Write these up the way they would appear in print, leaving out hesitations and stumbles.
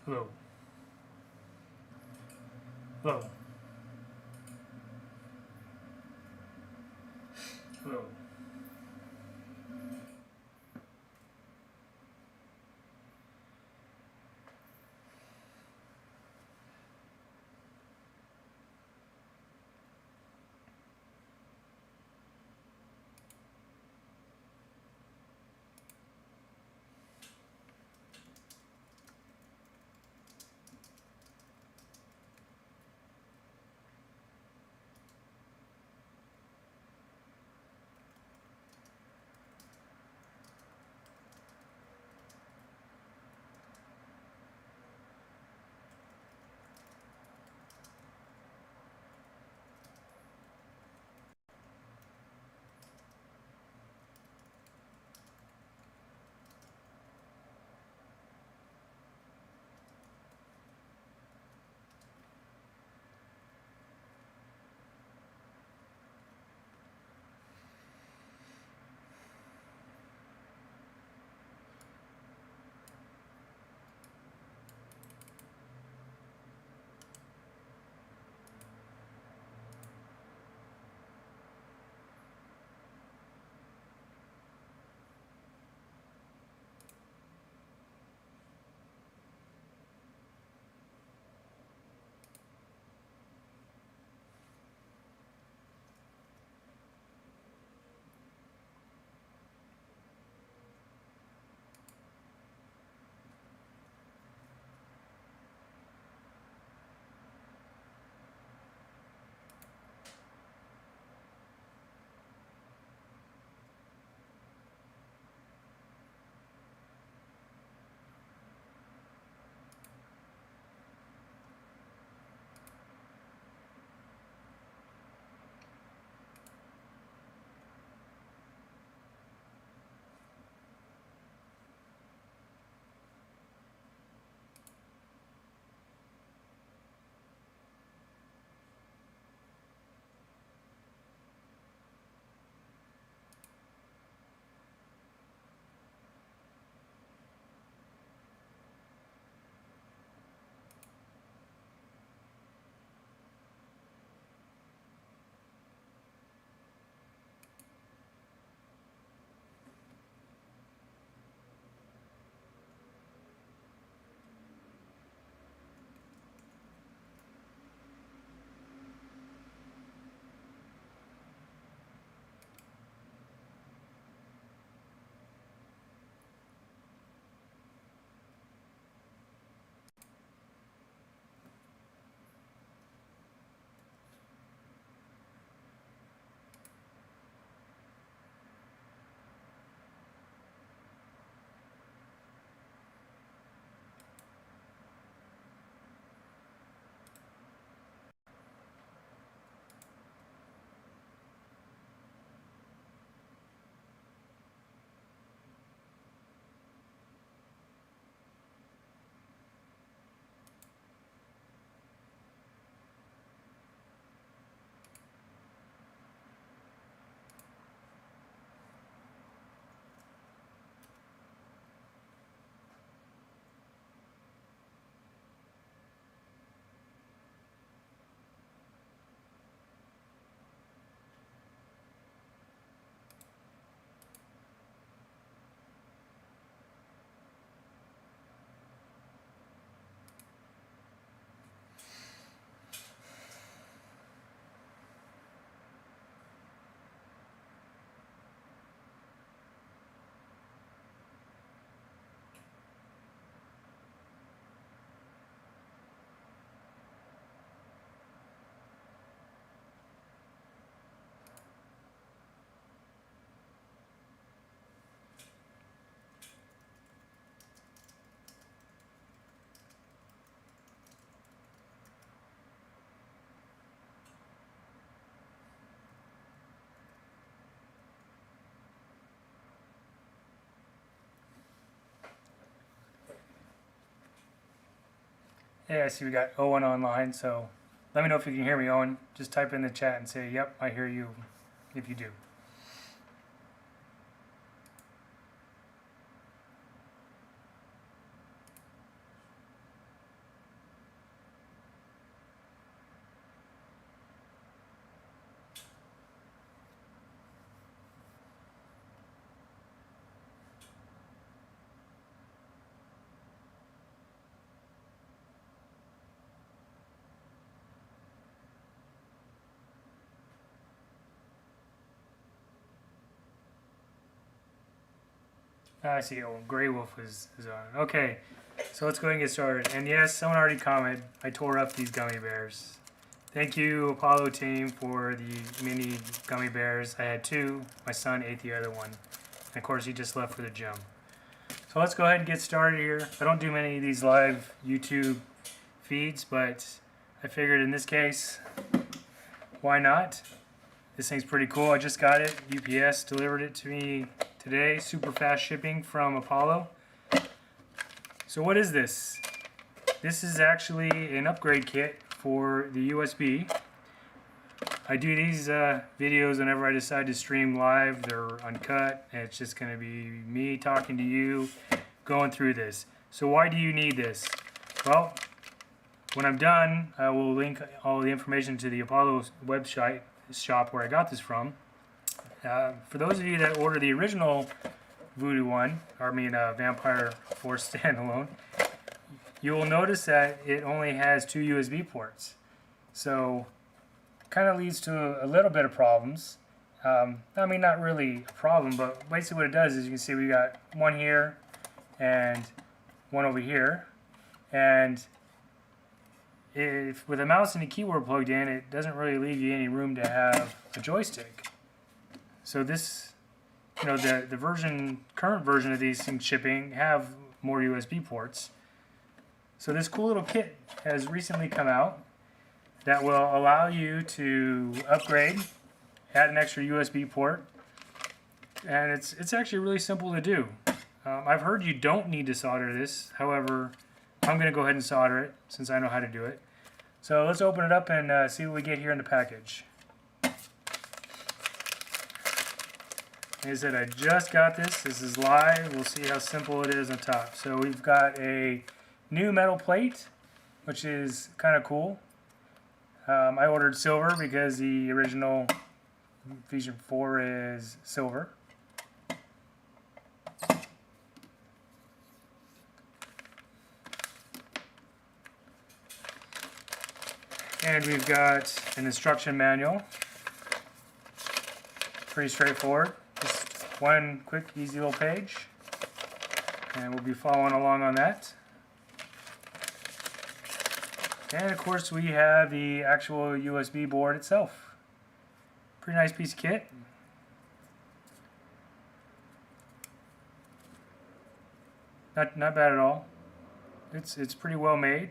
Hello. Hello. Hello. Hey, I see we got Owen online, so let me know if you can hear me, Owen. Just type in the chat and say, yep, I hear you, if you do. I see. Oh, Grey Wolf is on. Okay, so let's go ahead and get started. And yes, someone already commented, I tore up these gummy bears. Thank you, Apollo team, for the mini gummy bears. I had 2. My son ate the other one. And of course, he just left for the gym. So let's go ahead and get started here. I don't do many of these live YouTube feeds, but I figured in this case, why not? This thing's pretty cool. I just got it. UPS delivered it to me today. Super fast shipping from Apollo. So what is this? This is actually an upgrade kit for the USB. I do these videos whenever I decide to stream live. They're uncut, and it's just going to be me talking to you, going through this. So why do you need this? Well, when I'm done, I will link all the information to the Apollo website shop where I got this from. For those of you that order the original Voodoo one, Vampire Force standalone, you will notice that it only has 2 USB ports. So kind of leads to a little bit of problems. Not really a problem, but basically what it does is you can see we got one here and one over here. And with a mouse and a keyboard plugged in, it doesn't really leave you any room to have a joystick. So this, the current version of these things shipping have more USB ports. So this cool little kit has recently come out that will allow you to upgrade, add an extra USB port, and it's actually really simple to do. I've heard you don't need to solder this. However, I'm going to go ahead and solder it since I know how to do it. So let's open it up and see what we get here in the package. Like I said, I just got this. This is live. We'll see how simple it is on top. So we've got a new metal plate, which is kind of cool. I ordered silver because the original Fusion 4 is silver. And we've got an instruction manual. Pretty straightforward. Just one quick, easy little page. And we'll be following along on that. And of course we have the actual USB board itself. Pretty nice piece of kit. Not bad at all. It's pretty well made.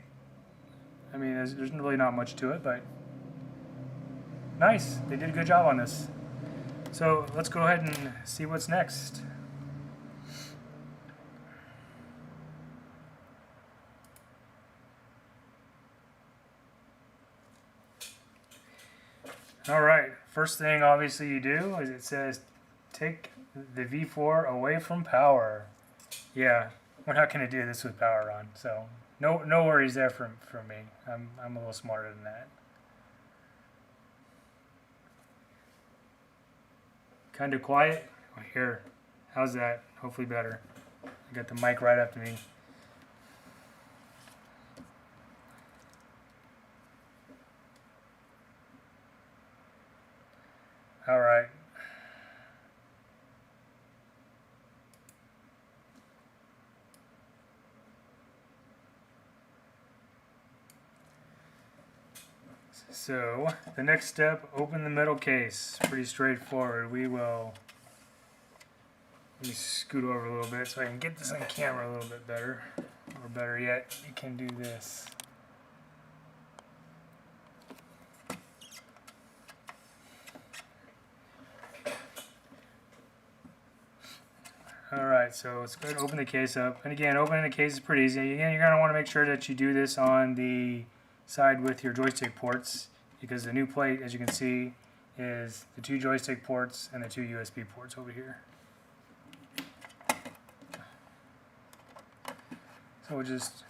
There's really not much to it, but nice. They did a good job on this. So let's go ahead and see what's next. Alright, first thing obviously you do is it says take the V4 away from power. Yeah, we're not going to do this with power on, so no worries there for me. I'm a little smarter than that. Kind of quiet. Oh, here, how's that? Hopefully better. I got the mic right up to me. All right. So the next step, open the metal case. Pretty straightforward. Let me scoot over a little bit so I can get this on camera a little bit better. Or better yet, you can do this. Alright, so let's go ahead and open the case up. And again, opening the case is pretty easy. Again, you're going to want to make sure that you do this on the side with your joystick ports, because the new plate, as you can see, is the 2 joystick ports and the 2 USB ports over here. So we'll just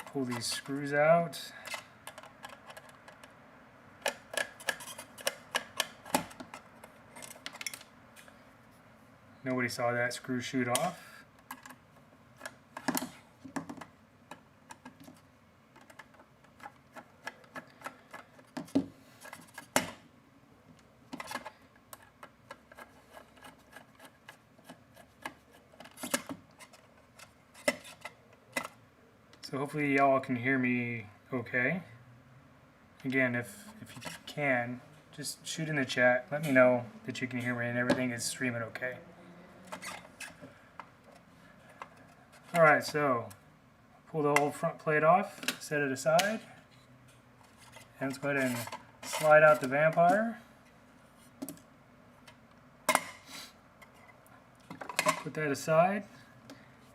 pull these screws out. Nobody saw that screw shoot off. So hopefully y'all can hear me okay. Again, if you can, just shoot in the chat. Let me know that you can hear me and everything is streaming okay. Alright, so pull the old front plate off, set it aside, and let's go ahead and slide out the vampire. Put that aside.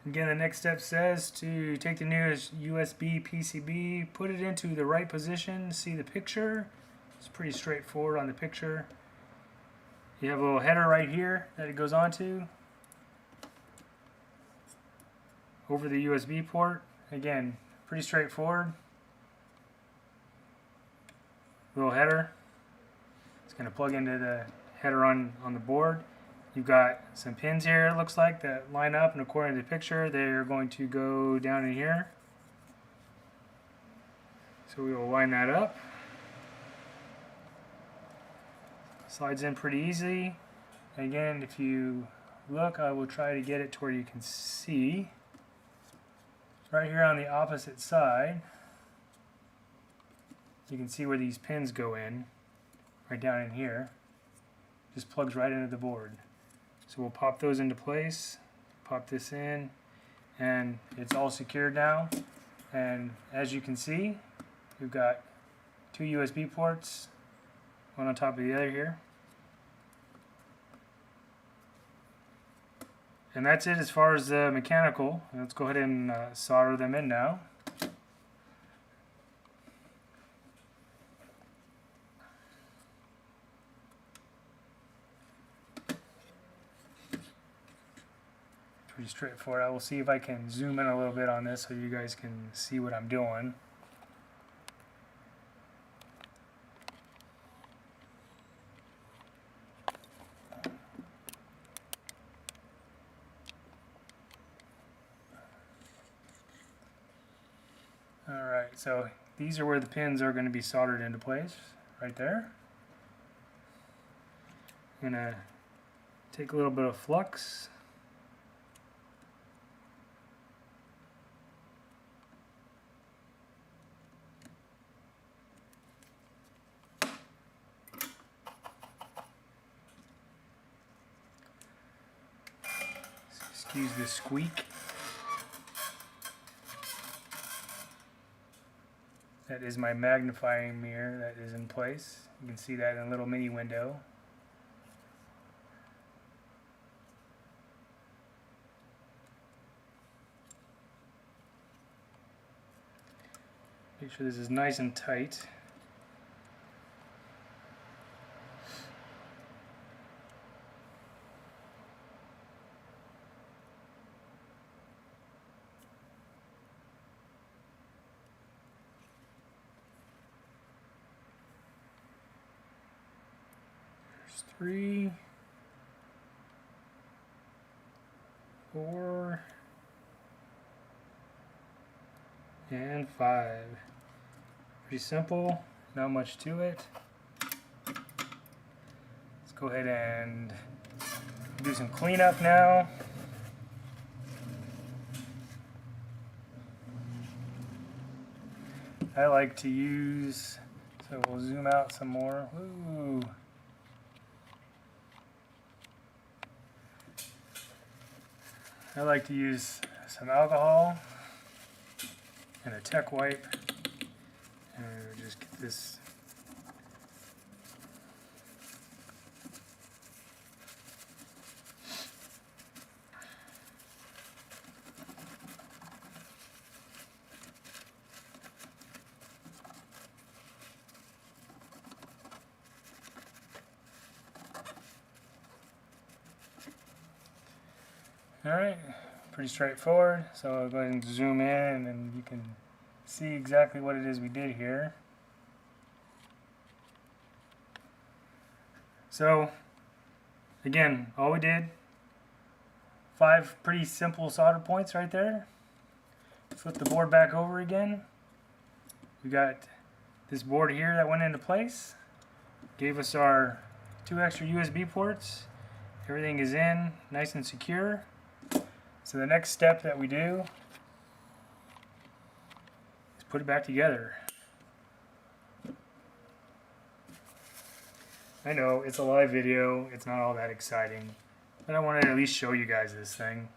Again, the next step says to take the newest USB PCB, put it into the right position, see the picture. It's pretty straightforward on the picture. You have a little header right here that it goes onto over the USB port. Again, pretty straightforward. Little header. It's going to plug into the header on the board. You've got some pins here, it looks like, that line up, and according to the picture, they're going to go down in here. So we will line that up. Slides in pretty easily. Again, if you look, I will try to get it to where you can see. Right here on the opposite side, you can see where these pins go in, right down in here. Just plugs right into the board. So we'll pop those into place, pop this in, and it's all secured now. And as you can see, we've got two USB ports, one on top of the other here. And that's it as far as the mechanical. Let's go ahead and solder them in now. Pretty straightforward. I will see if I can zoom in a little bit on this so you guys can see what I'm doing. Alright, so these are where the pins are going to be soldered into place, right there. I'm going to take a little bit of flux. Excuse the squeak. That is my magnifying mirror that is in place. You can see that in a little mini window. Make sure this is nice and tight. There's 3, 4, and 5. Pretty simple, not much to it. Let's go ahead and do some cleanup now. I like to use, so we'll zoom out some more. Ooh. I like to use some alcohol and a tech wipe, and just get this . Alright, pretty straightforward, so I'll go ahead and zoom in and you can see exactly what it is we did here. So, again, all we did, 5 pretty simple solder points right there. Flip the board back over again. We got this board here that went into place. Gave us our 2 extra USB ports. Everything is in, nice and secure. So the next step that we do put it back together. I know it's a live video, it's not all that exciting, but I wanted to at least show you guys this thing.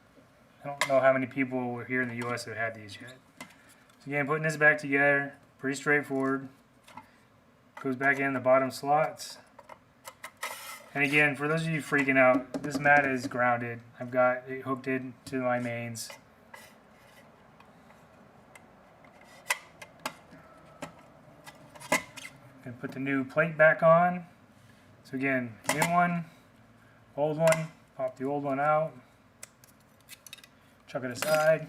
I don't know how many people here in the US have had these yet. So again, putting this back together, pretty straightforward. Goes back in the bottom slots. And again, for those of you freaking out, this mat is grounded. I've got it hooked into my mains. And put the new plate back on. So again, new one, old one, pop the old one out, chuck it aside.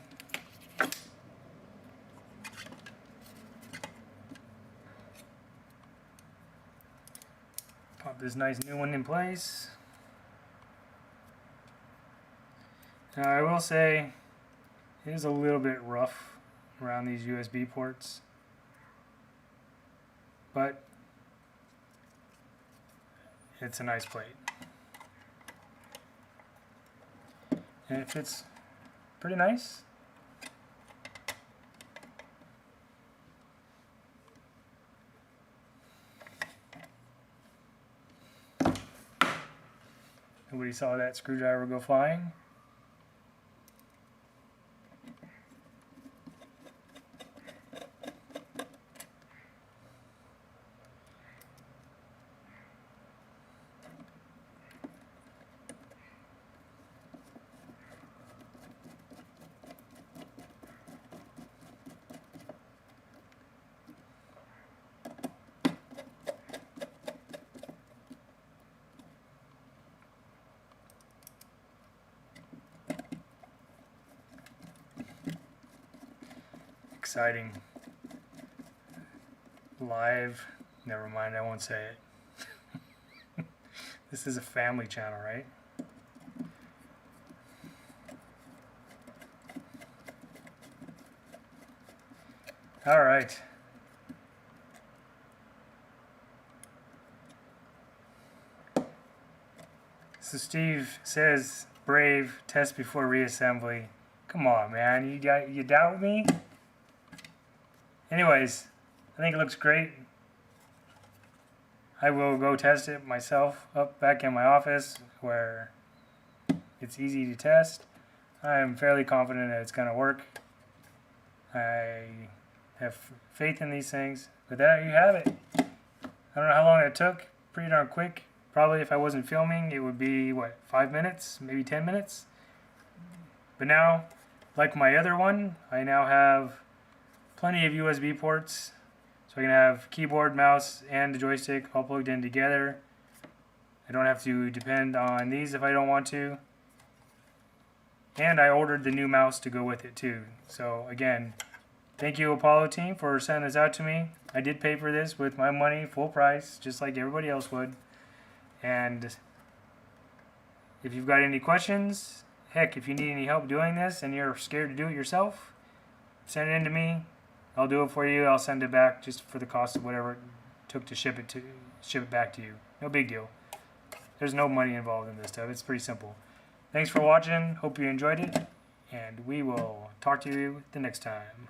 Pop this nice new one in place. Now I will say, it is a little bit rough around these USB ports, but it's a nice plate. And it fits pretty nice. Nobody saw that screwdriver go flying. Exciting. Live. Never mind, I won't say it. This is a family channel, right? All right. So Steve says, brave, test before reassembly. Come on, man, you doubt me? Anyways, I think it looks great. I will go test it myself up back in my office where it's easy to test. I'm fairly confident that it's going to work. I have faith in these things. But there you have it. I don't know how long it took. Pretty darn quick. Probably if I wasn't filming, it would be, what, 5 minutes? Maybe 10 minutes? But now, like my other one, I now have plenty of USB ports, so I can have keyboard, mouse, and the joystick all plugged in together. I don't have to depend on these if I don't want to. And I ordered the new mouse to go with it too. So again, thank you Apollo team for sending this out to me. I did pay for this with my money, full price, just like everybody else would. And if you've got any questions, heck, if you need any help doing this and you're scared to do it yourself, send it in to me. I'll do it for you. I'll send it back just for the cost of whatever it took to ship it back to you. No big deal. There's no money involved in this stuff. It's pretty simple. Thanks for watching. Hope you enjoyed it, and we will talk to you the next time.